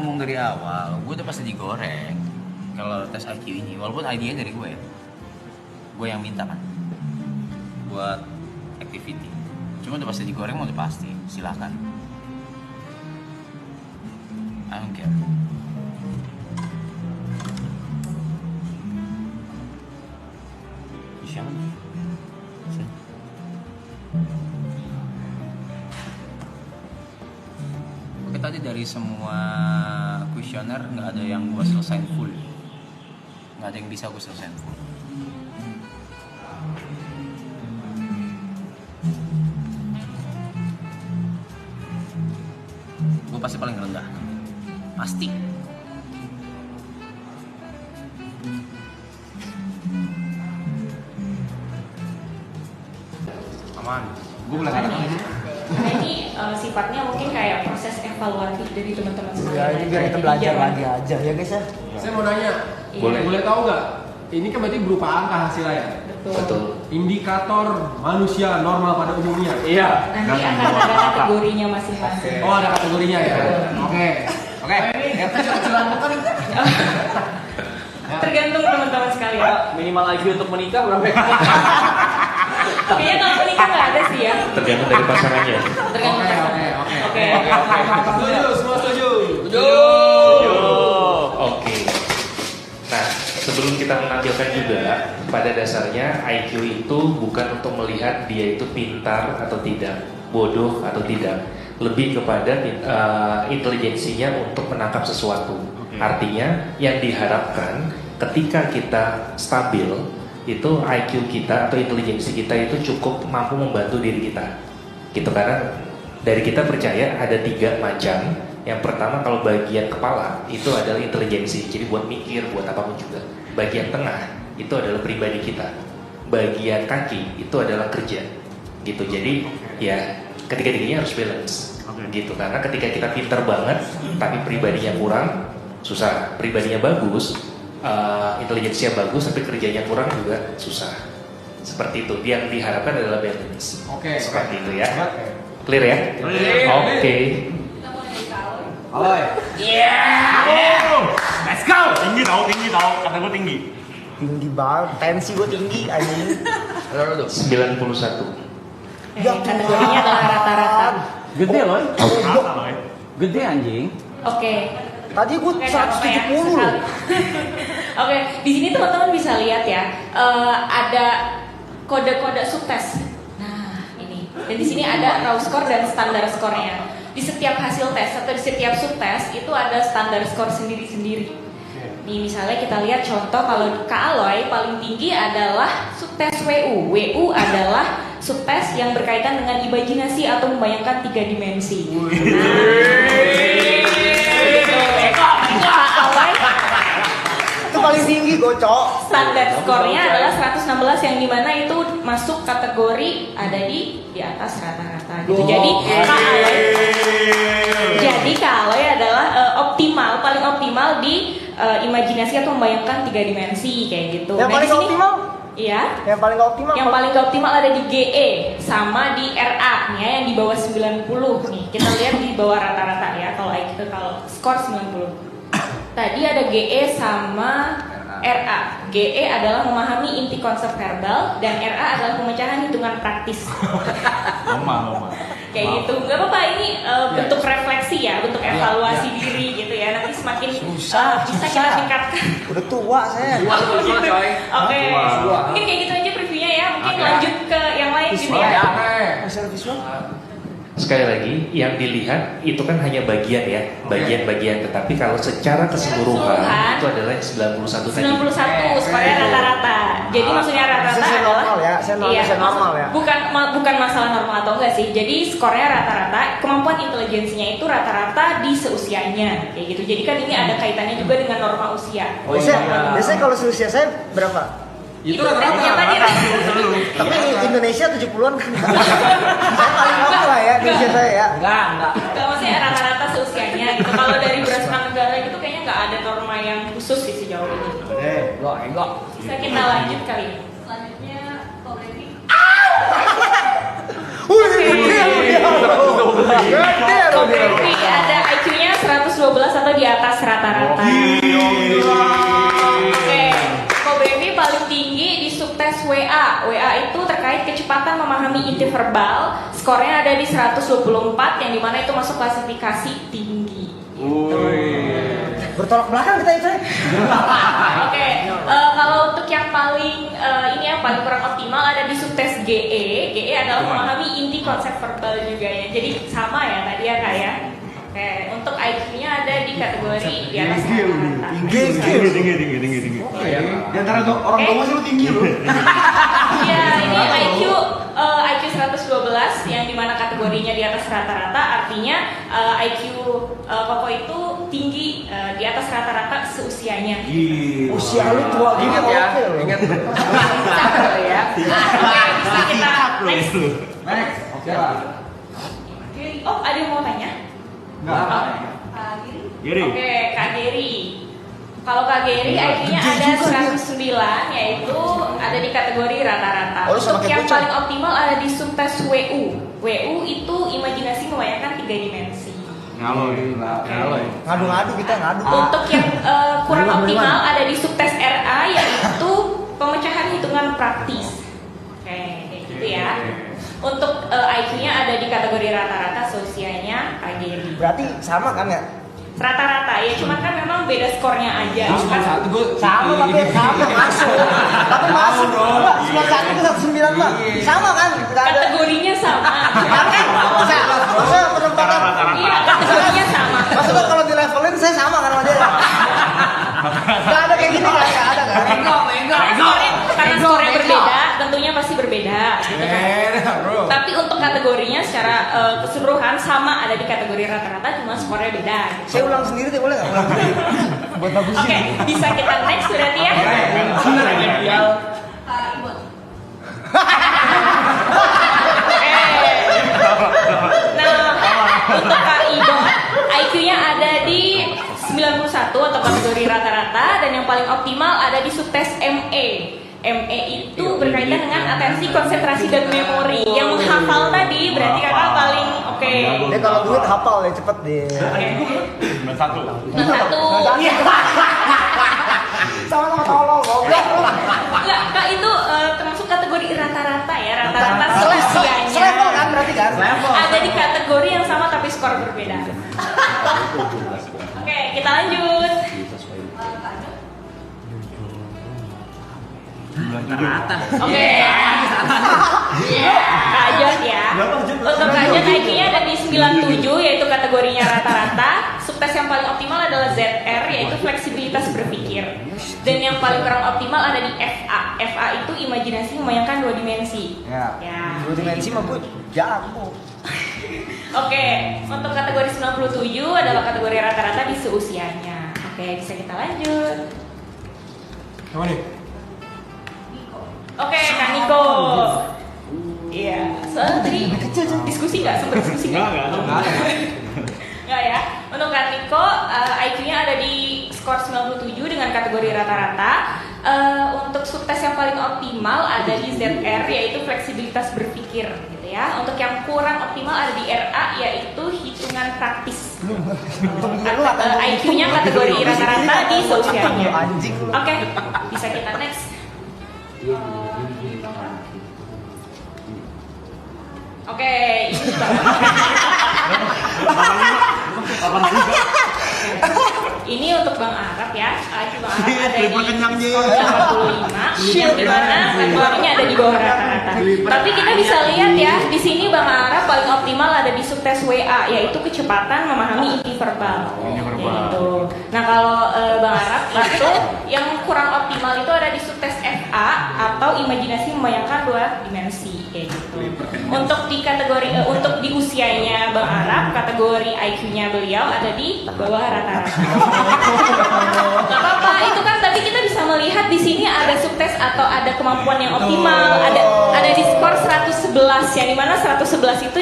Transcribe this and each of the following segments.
ngomong dari awal, gue udah pasti digoreng kalau tes IQ ini, walaupun idenya dari gue ya. Gue yang minta kan buat activity. Cuma udah pasti digoreng, udah pasti. Silakan. I don't care. Siapa nih? Oke, tadi dari semua kuesioner nggak ada yang gue selesain full. Nggak ada yang bisa gue selesain full. Gue pasti paling rendah. Pasti. Aman. Gue bilang ada lagi. Nah ini sifatnya mungkin kayak proses evaluatif dari teman-teman sekalian. Ya ini biar kita belajar lagi aja ya guys ya. Saya mau nanya, Iya. boleh tahu nggak? Ini kan berarti berupa angka hasilnya ya? Betul. Indikator manusia normal pada umumnya. Iya. Nanti akan ada kategorinya masing-masing. Oh ada kategorinya ya? Oke. Ini kecil-kecilan bukan? Tergantung teman-teman sekalian. Minimal IQ untuk menikah berapa? Kayaknya kalau menikah nggak ada sih ya. Tergantung dari pasangannya. Tergantung Oke. Setuju, semua setuju. Oke. Nah, sebelum kita menampilkan juga, pada dasarnya IQ itu bukan untuk melihat dia itu pintar atau tidak, bodoh atau tidak, lebih kepada intelijensinya untuk menangkap sesuatu. Artinya yang diharapkan ketika kita stabil itu IQ kita atau intelijensi kita itu cukup mampu membantu diri kita, gitu. Karena dari kita percaya ada 3 macam. Yang pertama kalau bagian kepala itu adalah intelijensi, jadi buat mikir, buat apapun juga. Bagian tengah itu adalah pribadi kita. Bagian kaki itu adalah kerja, gitu. Jadi ya ketiga-tiganya harus balance, gitu. Karena ketika kita pintar banget tapi pribadinya kurang, susah. Pribadinya bagus, intelijensinya bagus tapi kerjanya kurang juga susah. Seperti itu. Yang diharapkan adalah balance. Oke. Seperti itu ya. Clear ya? Oke. Halo ya. Let's go. Tinggi tau, kata gue tinggi. Tinggi banget, tensi gue tinggi anjing. 91. Kategorinya adalah rata-rata. Gede loh. ya? Gede anjing. Oke. Tadi gue Oke, nggak apa-apa ya, 170 loh. Oke, di sini teman-teman bisa lihat ya, ada kode-kode subtes. Nah, ini. Dan di sini ada raw score dan standar skornya. Di setiap hasil tes atau di setiap subtes itu ada standar skor sendiri-sendiri. Nih misalnya kita lihat contoh kalau Kak Aloy paling tinggi adalah subtes WU. WU adalah subtes yang berkaitan dengan imajinasi atau membayangkan 3 dimensi. Kak Aloy Itu paling tinggi gocok. standar skornya adalah 116 yang dimana itu masuk kategori ada di atas rata-rata gitu. Jadi Kak Aloy adalah paling optimal di imajinasi atau membayangkan 3 dimensi kayak gitu. Yang Nah, paling di sini- optimal? Iya. Yang paling optimal? Yang paling gak optimal ada di GE sama di RA nih ya, yang di bawah 90 nih. Kita lihat di bawah rata-rata ya kalau skor 90. Tadi ada GE sama RA. GE adalah memahami inti konsep verbal dan RA adalah pemecahan hitungan praktis. Lama. Kayak gitu. Gak apa-apa, ini bentuk refleksi ya, bentuk evaluasi diri gitu ya. Nanti semakin bisa kita tingkatkan. Udah tua saya. Oke. Mungkin kayak gitu aja previewnya ya. Mungkin lanjut ke yang lain gitu ya. Hasil visual. Sekali lagi, yang dilihat itu kan hanya bagian ya, bagian-bagian. Tetapi kalau secara keseluruhan itu adalah 91 tadi. 91 skornya rata-rata. Jadi maksudnya rata-rata Saya adalah normal ya, saya normal ya. Bukan masalah normal atau enggak sih. Jadi skornya rata-rata, kemampuan intelijensinya itu rata-rata di seusianya kayak gitu. Jadi kan ini ada kaitannya juga dengan norma usia. Biasanya kalau seusia saya berapa? Itu yang tadi Tapi Indonesia 70-an kan. Saya paling lama lah ya di usia saya ya. Enggak maksudnya rata-rata seusianya gitu. Kalau dari berdasarkan negara gitu kayaknya nggak ada norma yang khusus sih sejauh ini. Enggak. Bisa kita lanjut kali. Selanjutnya Pak Brady. Gede loh dia. Pak Brady ada IQ-nya 120 112 atau di atas rata-rata. Oke, Kobevi paling tinggi di subtes WA. WA itu terkait kecepatan memahami inti verbal. Skornya ada di 124, yang dimana itu masuk klasifikasi tinggi. Bertolak belakang kita itu. Oke, kalau untuk yang paling ini yang paling kurang optimal ada di subtes GE. GE adalah memahami inti konsep verbal juga ya. Jadi sama ya tadi ya Kak ya. Oke, untuk IQ-nya ada di kategori di atas rata-rata. Tinggi. Di antara orang tua sih lu tinggi lu. Iya, ini IQ 112 yang dimana kategorinya di atas rata-rata, artinya IQ Koko itu tinggi di atas rata-rata seusianya. Usia lu tua gini ya. oke loh. Ingat. Ya. Oke, bisa kita next. Oke. Oh, ada yang mau tanya? Kak Giri. Oke, Kak Giri. Kalau Kak Giri IQ-nya ada 109, yaitu ada di kategori rata-rata. Untuk yang paling optimal ada di subtes WU. WU itu imajinasi membayangkan 3 dimensi. Ngadu-ngadu kita ngadu. Untuk yang kurang optimal ada di subtes RA, yaitu pemecahan hitungan praktis. Oke, kayak gitu ya. Untuk IQ-nya ada di kategori rata-rata, seusianya Kak Giri. Berarti sama kan ya? Rata-rata ya, cuma kan memang beda skornya aja. Sama satu gue. Sama tapi sama masuk. Tapi masuk. Enggak, 91 ke 109 Pak. Sama kan? Enggak ada. Kategorinya sama. Masa penempatan. Iya, kategorinya sama. Maksudnya kalau di levelin saya sama kan sama dia. Enggak ada kayak gini kan? Enggak ada kan? Karena skornya berbeda, tentunya pasti berbeda gitu kan. Tapi untuk kategorinya secara keseluruhan sama, ada di kategori rata-rata, cuma skornya beda gitu. Saya ulang sendiri deh boleh nggak? Ulang sendiri. Buat bagus. Oke, bisa kita next berarti ya. Nah, untuk Kak Ibon, IQ-nya ada di 91 atau kategori rata-rata, dan yang paling optimal ada di subtes ME. ME itu berkaitan dengan atensi, konsentrasi, dan memori. Yang menghafal tadi berarti kakak paling oke. Dia kalau duit hafal ya cepet deh. Satu. Sama-sama tolol goblok. Enggak, Kak itu termasuk kategori rata-rata ya, rata-rata seusianya. Selevel kan berarti kan? Ada di kategori yang sama tapi skor berbeda. Oke, kita lanjut. Oke. Kak Jon ya. Untuk Kak Jon IQ-nya ada di 97, yaitu kategorinya rata-rata. Subtes yang paling optimal adalah ZR, yaitu fleksibilitas berpikir. Dan yang paling kurang optimal ada di FA. FA itu imajinasi membayangkan 2 dimensi. Ya. 2 dimensi mah Bu jago. Oke, untuk kategori 97 adalah kategori rata-rata di seusianya. Oke, bisa kita lanjut. Yang nih? Oke, Kak Niko. Iya, soalnya tadi diskusi nggak? Sumber diskusi nggak? Nggak ya. Untuk Kak Niko, IQ-nya ada di skor 97 dengan kategori rata-rata. Untuk subtes yang paling optimal ada di ZR, yaitu fleksibilitas berpikir, gitu ya. Untuk yang kurang optimal ada di RA, yaitu hitungan praktis. IQ-nya kategori rata-rata di seusianya. Oke, bisa kita next. Oke, ini ini untuk Bang Arab ya. Bang Arab ada di skor 85, yang dimana kategorinya ada di bawah rata-rata. Tapi kita bisa lihat ya, di sini Bang Arab paling optimal ada di subtes WA, yaitu kecepatan memahami inti verbal. Gitu. Nah kalau Bang Arab itu yang kurang optimal itu ada di subtes FA atau imajinasi membayangkan 2 dimensi, kayak gitu. Untuk di kategori untuk di usianya Bang Arab, kategori IQ-nya beliau ada di bawah rata-rata. Gak apa-apa, itu kan tadi kita bisa melihat di sini ada subtes atau ada kemampuan yang optimal, ada di skor 111, yang dimana 111 itu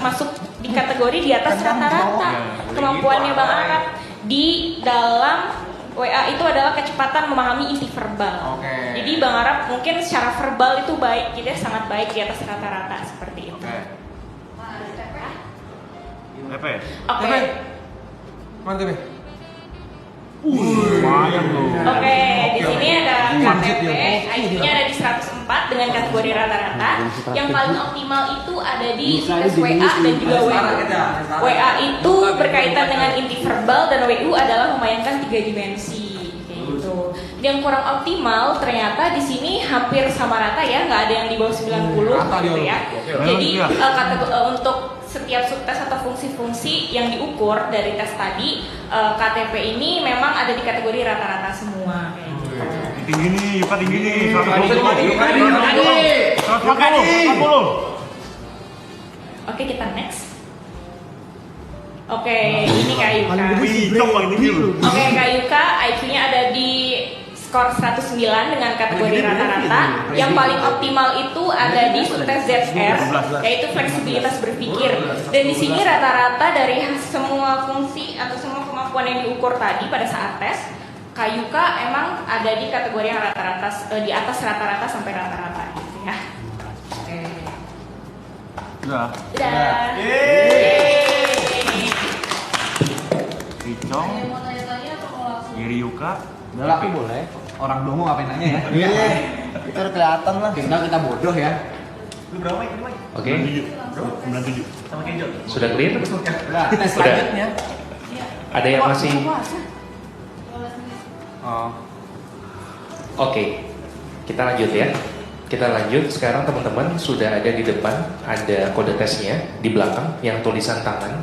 masuk di kategori di atas rata-rata. Kemampuannya Bang Arab di dalam WA itu adalah kecepatan memahami inti verbal. Jadi Bang Arab mungkin secara verbal itu baik, gitu ya, sangat baik di atas rata-rata seperti itu. Oke. Mantap ya. Lumayan loh. Oke, di sini ada Budget KTP, ya. IQ-nya ada di 104 dengan kategori rata-rata. Yang paling optimal itu ada di tes WA dan juga WU. WA itu berkaitan dengan inti verbal dan WU adalah memainkan 3 dimensi. Kayak gitu. Yang kurang optimal ternyata di sini hampir sama rata ya, nggak ada yang di bawah 90 Rata gitu dia. ya. Jadi untuk setiap subtes atau fungsi-fungsi yang diukur dari tes tadi, KTP ini memang ada di kategori rata-rata semua. Kayak gitu. Tinggi nih, Yuka tinggi nih. 140. Oke, kita next. Oke, ini Kak Yuka. Oke, Kak Yuka, IQ-nya ada di skor 109 dengan kategori rata-rata. Yang paling optimal itu ada di subtes ZR, yaitu fleksibilitas berpikir. Dan di sini rata-rata dari semua fungsi atau semua kemampuan yang diukur tadi pada saat tes, Kak Yuka emang ada di kategori yang rata-rata, di atas rata-rata sampai rata-rata gitu ya. Oke. Udah. Udah. Ricong, Giri Yuka. Udah lah, boleh. Orang dongo ngapain nanya ya? Iya. Itu udah kelihatan lah. Tinggal kita bodoh ya. Lu berapa ini, Mike? Oke, 97. Sama Kenjo. sudah clear? Udah. Tes Udah. selanjutnya. Ada yang masih? Oh. Oke, kita lanjut ya. Kita lanjut. Sekarang teman-teman sudah ada di depan, ada kode tesnya di belakang yang tulisan tangan.